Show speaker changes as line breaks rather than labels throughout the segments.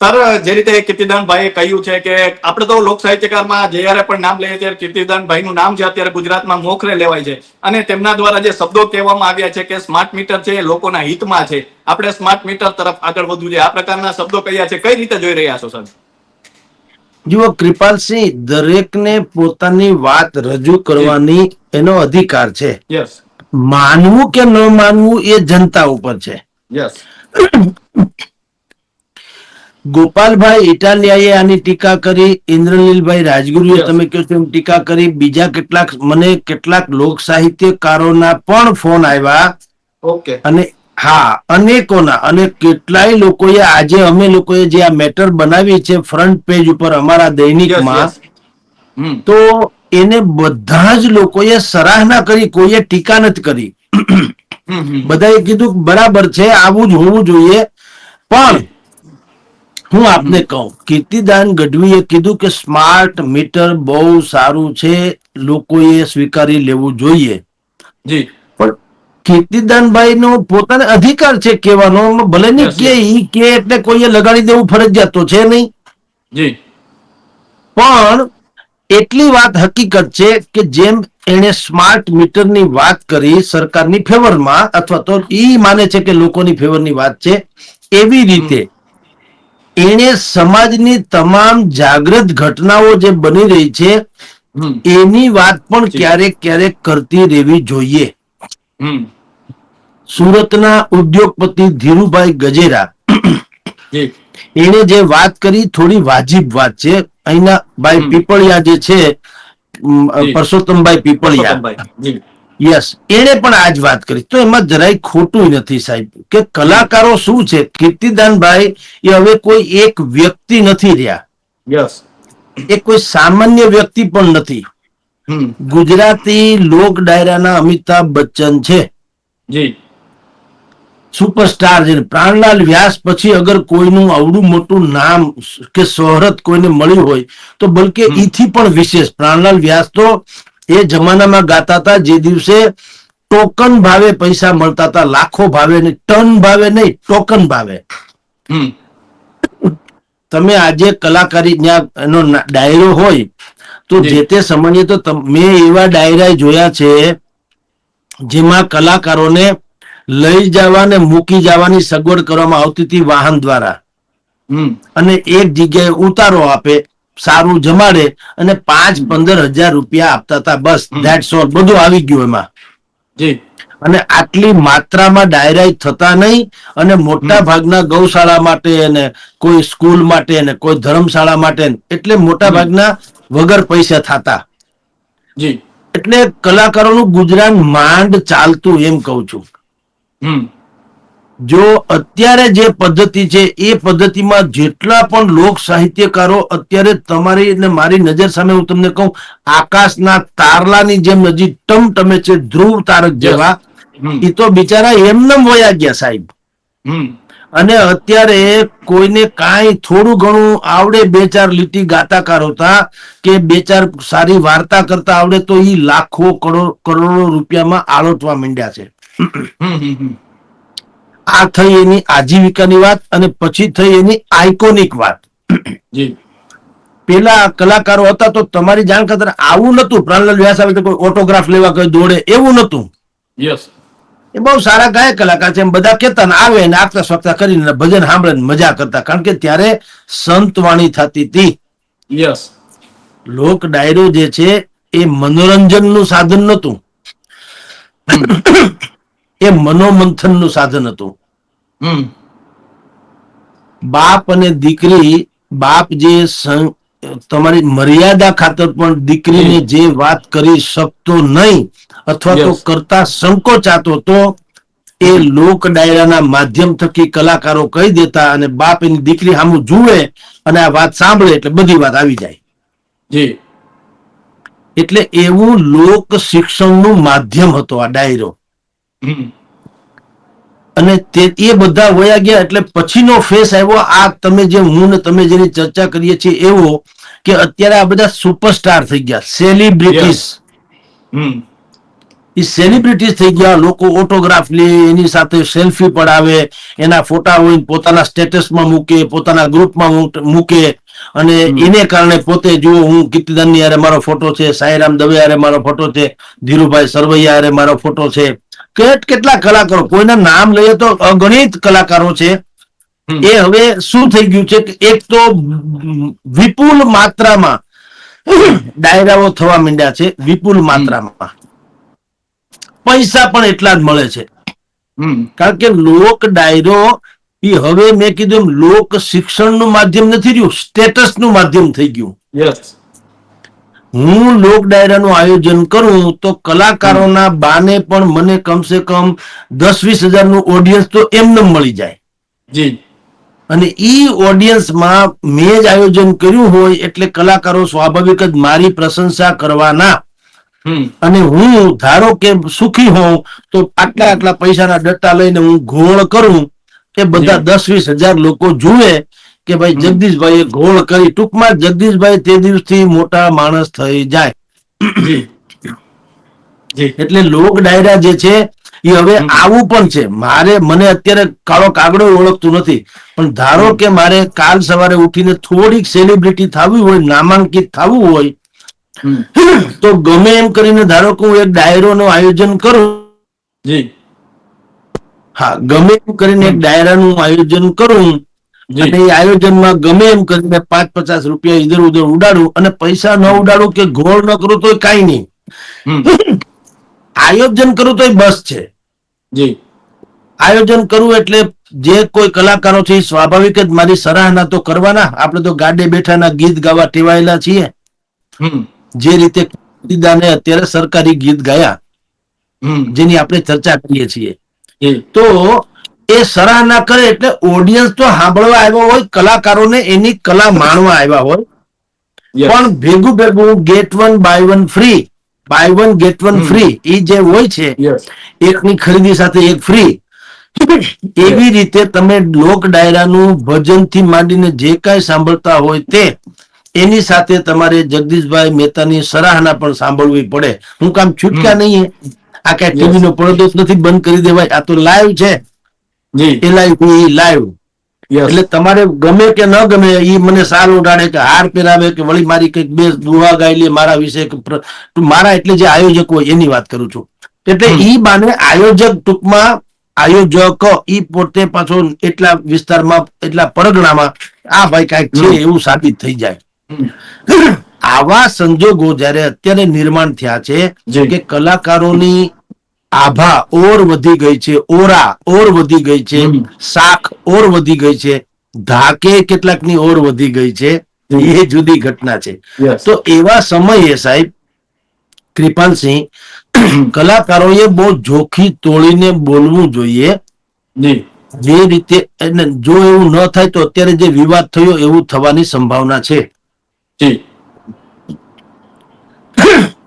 Sir, જે રીતે કીર્તિદાનભાઈએ કહ્યું છે કે આપણે તો લોક સાહિત્યકારમાં જ્યારે પણ નામ લઈએ ત્યારે કીર્તિદાનભાઈનું નામ છે અત્યારે ગુજરાતમાં મોખરે લેવાય છે. અને તેમના દ્વારા જે શબ્દો કહેવામાં આવ્યા છે કે સ્માર્ટ મીટર છે એ લોકોના હિતમાં છે, આપણે સ્માર્ટ મીટર તરફ આગળ વધવું છે, આ પ્રકારના શબ્દો કહ્યા છે, કઈ રીતે જોઈ રહ્યા છો સર?
જુઓ કૃપાલસિંહ, દરેકને પોતાની વાત રજૂ કરવાની એનો અધિકાર છે.
યસ.
માનવું કે ન માનવું એ જનતા ઉપર છે.
યસ.
ગોપાલભાઈ ઇટાલિયાએ આની ટીકા કરી, ઇન્દ્રનીલભાઈ રાજગુરુએ તમે કહો છો એમ ટીકા કરી, બીજા કેટલાક લોક સાહિત્યકારોના પણ ફોન આવ્યા.
ઓકે.
અને હા, અનેકોના, અને કેટલાય લોકોએ આજે અમે લોકોએ જે આ મેટર બનાવી છે ફ્રન્ટ પેજ ઉપર અમારા દૈનિકમાં, તો એને બધા જ લોકોએ સરાહના કરી, કોઈએ ટીકા નથી કરી. બધાએ કીધું બરાબર છે, આવું જ હોવું જોઈએ. પણ હું આપને કહું, કીર્તિદાન ગઢવીએ કીધું કે સ્માર્ટ મીટર બહુ સારું છે, લોકોએ સ્વીકારી લેવું જોઈએ.
જી.
પણ કીર્તિદાનભાઈ નો પોતાનો અધિકાર છે કહેવાનો, ભલે નહીં કે ઈ કે એટલે કોઈએ લગાડી દેવું ફરજિયાત તો છે નહીં.
જી.
પણ એટલી વાત હકીકત છે કે જેમ એને સ્માર્ટ મીટરની વાત કરી સરકારની ફેવરમાં, અથવા તો ઈ માને છે કે લોકોની ફેવરની વાત છે, એવી રીતે એને સમાજની તમામ જાગૃત ઘટનાઓ જે બની રહી છે એની વાત પણ ક્યારેક ક્યારેક કરતી રહેવી જોઈએ. સુરતના ઉદ્યોગપતિ ધીરુભાઈ ગજેરા, એને જે વાત કરી થોડી વાજીબ વાત છે. અહીંના ભાઈ પીપળિયા જે છે, પરસોત્તમભાઈ પીપળિયા, યસ, એને પણ આજ વાત કરી. તો એમાં જરાય ખોટું નથી સાહેબ, કે કલાકારો શું છે, કીર્તિદાનભાઈ એ હવે કોઈ એક વ્યક્તિ નથી રહ્યા.
યસ.
એ કોઈ સામાન્ય વ્યક્તિ પણ નથી. ગુજરાતી લોક ડાયરાના અમિતાભ બચ્ચન છે.
જી.
સુપરસ્ટાર છે. પ્રાણલાલ વ્યાસ પછી અગર કોઈનું આવડું મોટું નામ કે શોહરત કોઈને મળ્યું હોય તો બલકે ઈથી પણ વિશેષ પ્રાણલાલ વ્યાસ તો એ જમાનામાં ગાતા હતા જે દિવસે ટોકન ભાવે પૈસા મળતા હતા, લાખો ભાવે નહીં, ટન ભાવે નહીં, ટોકન ભાવે. તમે આજે કલાકારી જ્યાં એનો ડાયરો હોય તો જે તે સમયે તો મેં એવા ડાયરા જોયા છે જેમાં કલાકારોને લઈ જવા ને મૂકી જવાની સગવડ કરવામાં આવતી હતી વાહન દ્વારા, અને એક જગ્યાએ ઉતારો આપે, સારું જમાડે અને 5-15 હજાર રૂપિયા આપતા હતા. બસ, ધેટ્સ ઓલ, બધું આવી ગયું એમાં. અને આટલી માત્રામાં ડાયરા થતા નહીં, અને મોટા ભાગના ગૌશાળા માટે અને કોઈ સ્કૂલ માટે ને કોઈ ધર્મશાળા માટે, એટલે મોટા ભાગના વગર પૈસા થતા. એટલે કલાકારોનું ગુજરાન માંડ ચાલતું, એમ કઉ છું. જો અત્યારે જે પદ્ધતિ છે એ પદ્ધતિમાં જેટલા પણ લોક સાહિત્યકારો અત્યારે તમારી ને મારી નજર સામે હું તમને કહું, આકાશના તારલાની જેમ નજીક ટમટમે છે, ધ્રુવ તારક જેવા, એ તો બિચારા એમને વયા ગયા સાહેબ. અને અત્યારે કોઈને કાંઈ થોડું ઘણું આવડે, 2-4 લીટી ગાતાકાર હતા કે 2-4 સારી વાર્તા કરતા આવડે તો એ લાખો કરોડો રૂપિયામાં આળોટવા માંડ્યા છે. આ થઈ એની આજીવિકાની વાત, અને પછી થઈ એની આઇકોનિક વાત. પેલા કલાકારો હતા તો તમારી જાણ ખાતર આવું નતું, પ્રાણલાલ વ્યાસ આવે તો કોઈ ઓટોગ્રાફ લેવા કોઈ દોડે એવું નતું. એ બહુ સારા ગાયક કલાકાર છે એમ બધા કહેતા, ને આવે ને આગતા સ્વાગતા કરીને ભજન સાંભળે મજા કરતા, કારણ કે ત્યારે સંતવાણી થતી હતી. લોક ડાયરો જે છે એ મનોરંજનનું સાધન નતું, એ મનોમંથન નું સાધન હતું. બાપ અને દીકરી, બાપ જે તમારી મર્યાદા ખાતર પણ દીકરીને જે વાત કરી શકતો નહીં અથવા તો કરતા સંકોચાતો, તો એ લોક ડાયરાના માધ્યમ થકી કલાકારો કહી દેતા, અને બાપ એની દીકરી સામું જુએ અને આ વાત સાંભળે એટલે બધી વાત આવી જાય. એટલે એવું લોક શિક્ષણનું માધ્યમ હતો આ ડાયરો. અને એ બધા વયા ગયા એટલે પછીનો ફેસ આવ્યો આ તમે જે હું ને તમે જેની ચર્ચા કરીએ છીએ એવો, કે અત્યારે આ બધા સુપરસ્ટાર થઈ ગયા, સેલિબ્રિટીઝ. એ સેલિબ્રિટી થઈ ગયા, લોકો ઓટોગ્રાફ લે, એની સાથે સેલ્ફી પડાવે, એના ફોટા હોય પોતાના સ્ટેટસમાં મૂકે, પોતાના ગ્રુપમાં મૂકે, અને એને કારણે પોતે જુઓ હું કીર્તિદાનની હારે મારો ફોટો છે, સાંઈરામ દવે હારે મારો ફોટો છે, ધીરુભાઈ સરવૈયા હારે મારો ફોટો છે, કેટલા કલાકારો, કોઈના નામ લઈએ તો અગણિત કલાકારો છે. એ હવે શું થઈ ગયું છે કે એક તો વિપુલ માત્રામાં ડાયરાઓ થવા માંડ્યા છે, વિપુલ માત્રામાં પૈસા પણ એટલા જ મળે છે. કારણ કે લોક ડાયરો એ હવે મેં કીધું એમ લોક શિક્ષણનું માધ્યમ નથી રહ્યું, સ્ટેટસનું માધ્યમ થઈ ગયું. હું લોક ડાયરાનું આયોજન કરું તો કલાકારોના બાને પણ મને કમસે કમ 10-20 હજારનું ઓડિયન્સ તો એમને મળી જાય. અને ઈ ઓડિયન્સમાં મેં જ આયોજન કર્યું હોય એટલે કલાકારો સ્વાભાવિક જ મારી પ્રશંસા કરવાના. અને હું ધારો કે સુખી હોઉં તો આટલા પૈસાના ડટ્ટા લઈને હું ઘોળ કરું કે બધા 10-20 હજાર લોકો જુએ કે ભાઈ જગદીશભાઈએ ઘોળ કરી. ટૂંકમાં જગદીશભાઈ તે દિવસથી મોટા માણસ થઈ જાય. એટલે લોક ડાયરા જે છે એ હવે આવું પણ છે. મને અત્યારે કાળો કાગડો ઓળખતું નથી, પણ ધારો કે મારે કાલ સવારે ઉઠીને થોડીક સેલિબ્રિટી થવી હોય, નામાંકિત થવું હોય, તો ગમે એમ કરીને ધારો કે હું એક ડાયરોનું આયોજન કરું. હા, ગમે એમ કરીને એક ડાયરાનું આયોજન કરું અને એ આયોજનમાં ગમે એમ કરીને 5-50 રૂપિયા ઇધર ઉધર ઉડાડું અને પૈસા ન ઉડાડું કે ઘોળ ન કરું તો કઈ નહીં, આયોજન કરું તો બસ છે. આયોજન કરવું એટલે જે કોઈ કલાકારો છે એ સ્વાભાવિક જ મારી સરાહના તો કરવાના. આપણે તો ગાડે બેઠાના ગીત ગાવા ટેવાયેલા છીએ. જે રીતે કીર્તિદાને અત્યારે સરકારી ગીત ગાયા, જેની આપણે ચર્ચા કરીએ છીએ, તો એ સરાહના કરે એટલે ઓડિયન્સ તો સાંભળવા આવ્યો હોય, કલાકારોને એની કલા માણવા આવ્યા હોય, પણ ભેગું get 1 buy 1 free, buy 1 get 1 free એ જે હોય છે, એકની ખરીદી સાથે એક ફ્રી, એવી રીતે તમે લોક ડાયરાનું ભજનથી માંડીને જે કાંઈ સાંભળતા હોય તે એની સાથે તમારે જગદીશભાઈ મહેતાની સરાહના પણ સાંભળવી પડે. હું કામ છૂટકા નહીં, આ કઈ ટીવી નો પડદો નથી બંધ કરી દેવાય, આ તો લાઈવ છે. લાઈવ એટલે તમારે ગમે કે ન ગમે એ મને સાર ઉડાડે કે હાર પહેરાવે કે વળી મારી કઈક બે દુહા ગાઈ લે મારા વિશે, મારા એટલે જે આયોજક હોય એની વાત કરું છું. એટલે ઈ બાને આયોજક, ટૂંકમાં આયોજક ઈ પોતે પાછો એટલા વિસ્તારમાં, એટલા પરગણામાં આ ભાઈ કઈક છે એવું સાબિત થઈ જાય. આવા સંજોગો જયારે અત્યારે નિર્માણ થયા છે કે કલાકારોની આભા ઓર વધી ગઈ છે, ઓરા ઓર વધી ગઈ છે, શાખ ઓર વધી ગઈ છે, ધાકે કેટલાકની ઓર વધી ગઈ છે, એ જુદી ઘટના છે. તો એવા સમયે સાહેબ કૃપાલસિંહ, કલાકારોએ બહુ જોખી તોડીને બોલવું જોઈએ. જે રીતે જો એવું ન થાય તો અત્યારે જે વિવાદ થયો એવું થવાની સંભાવના છે.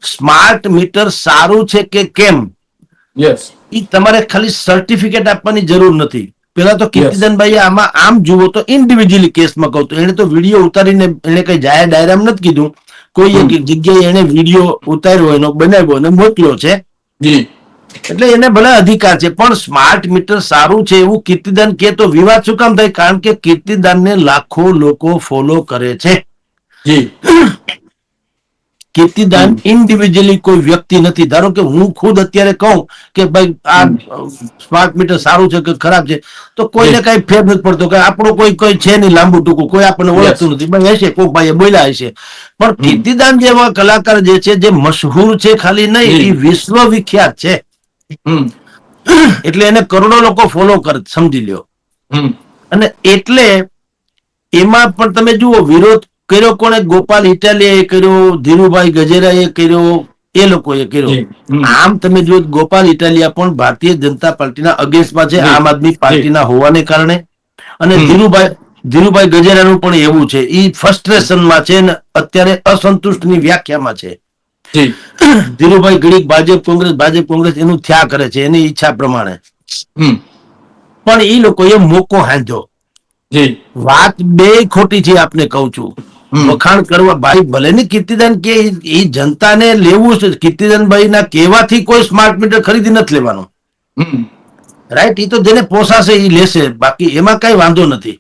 સ્માર્ટ મીટર સારું છે કે કેમ, એ તમારે ખાલી સર્ટિફિકેટ આપવાની જરૂર નથી. પેલા તો કીર્તિદાનભાઈ આમાં આમ જુઓ તો ઇન્ડિવિજ્યુઅલી કેસમાં કહું તો એને તો વિડીયો ઉતારીને એને કઈ જાહેર ડાયરામાં નથી કીધું, કોઈ એક જગ્યાએ એને વિડીયો ઉતાર્યો એનો બનાવ્યો અને મોકલ્યો છે, એટલે એને ભલે અધિકાર છે. પણ સ્માર્ટ મીટર સારું છે એવું કીર્તિદાન કે તો વિવાદ શું કામ થાય? કારણ કે કીર્તિદાનને લાખો લોકો ફોલો કરે છે. કીર્તિદાન ઇન્ડિવિજ્યુઅલી કોઈ વ્યક્તિ નથી. ધારો કે હું ખુદ અત્યારે કહું કે ભાઈ આ સ્માર્ટ મીટર સારું છે કે ખરાબ છે, તો કોઈને કઈ ફેર નથી પડતો કે આપણો કોઈ છે નહીં લાંબુ ટૂંકું, કોઈ આપણને ઓળખતું નથી, ભાઈ હશે કોઈ ભાઈ બોલ્યા હશે. પણ કીર્તિદાન જેવા કલાકાર જે છે, જે મશહૂર છે ખાલી નહીં, એ વિશ્વ વિખ્યાત છે. એટલે એને કરોડો લોકો ફોલો કરે, સમજી લ્યો. અને એટલે એમાં પણ તમે જુઓ વિરોધ કર્યો કોને? ગોપાલ ઇટાલિયાએ કર્યો, ધીરુભાઈ ગજેરાએ કર્યો, એ લોકોએ કર્યો. આમ તમે જુઓ ગોપાલ ઇટાલિયા પણ ભારતીય જનતા પાર્ટીના અગેન્સ્ટમાં છે, આમ આદમી પાર્ટીના હોવાને કારણે. અને ધીરુભાઈ ગજેરાનું પણ એવું છે, એ ફ્રસ્ટ્રેશનમાં છે ને અત્યારે અસંતુષ્ટની વ્યાખ્યામાં છે. ધીરુભાઈ ઘડીક ભાજપ કોંગ્રેસ એનું થયા કરે છે એની ઈચ્છા પ્રમાણે, પણ એ લોકોએ મોકો હાંધ્યો. વાત બે ખોટી છે આપને કહું છું. વખાણ કરવા ભાઈ ભલે ની કીર્તિદાન કે એ જનતાને લેવું છે, કીર્તિદાનભાઈ ના કહેવાથી કોઈ સ્માર્ટ મીટર ખરીદી નથી લેવાનું,
હમ
રાઈટ? એ તો જેને પોસાશે એ લેશે, બાકી એમાં કઈ વાંધો નથી.